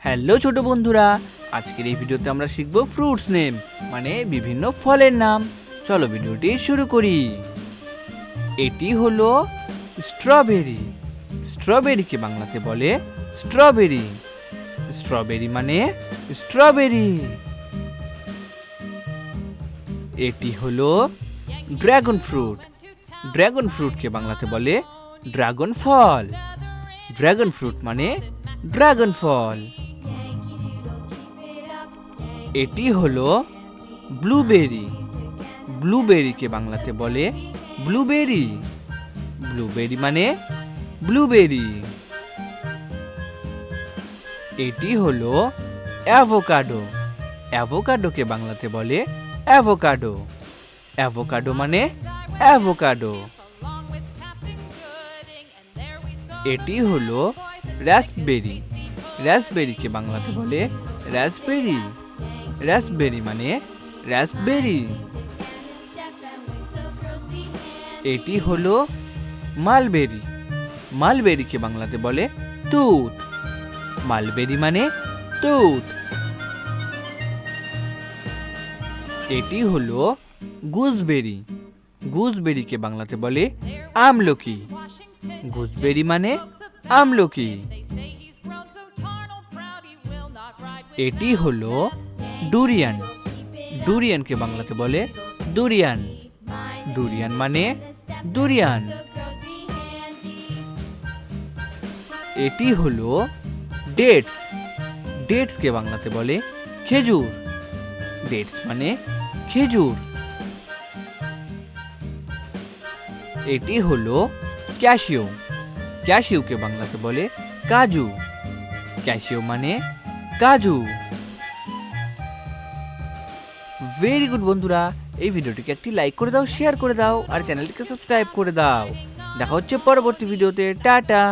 Hello ছোট বন্ধুরা, আজকের এই ভিডিওতে আমরা শিখব ফ্রুটস নেম মানে বিভিন্ন ফলের নাম। চলো ভিডিওটি শুরু করি। এটি হলো স্ট্রবেরি। স্ট্রবেরিকে বাংলাতে বলে স্ট্রবেরি। স্ট্রবেরি মানে স্ট্রবেরি। এটি হলো ড্রাগন ফ্রুট। ড্রাগন ফ্রুটকে বাংলাতে বলে ড্রাগন ফল। ড্রাগন ফ্রুট মানে ড্রাগন ফল। এটি হলো ব্লুবেরি। ব্লুবেরিকে বাংলাতে বলে ব্লুবেরি। ব্লুবেরি মানে ব্লুবেরি। এটি হলো অ্যাভোকাডো। অ্যাভোকাডোকে বাংলাতে বলে অ্যাভোকাডো। অ্যাভোকাডো মানে অ্যাভোকাডো। এটি হলো রাস্পবেরি। রাস্পবেরিকে বাংলাতে বলে রাস্পবেরি। রাস্পবেরি মানে রাস্পবেরি। এটি হলো মালবেরি। মালবেরিকে বাংলাতে বলে তুত। মালবেরি মানে তুত। এটি হলো গুজবেরি। গুজবেরিকে বাংলাতে বলে আমলকি। গুজবেরি মানে আমলকি। এটি হলো ডুরিয়ান। ডুরিয়ানকে বাংলাতে বলে ডুরিয়ান। ডুরিয়ান মানে ডুরিয়ান। এটি হলো ডেটস। ডেটসকে বাংলাতে বলে খেজুর। ডেটস মানে খেজুর। এটি হলো ক্যাশিউ। ক্যাশিউকে বাংলাতে বলে কাজু। ক্যাশিউ মানে কাজু। ভেরি গুড বন্ধুরা, এই ভিডিওটিকে একটি লাইক করে দাও, শেয়ার করে দাও আর চ্যানেলটিকে সাবস্ক্রাইব করে দাও। দেখা হচ্ছে পরবর্তী ভিডিওতে। টাটা।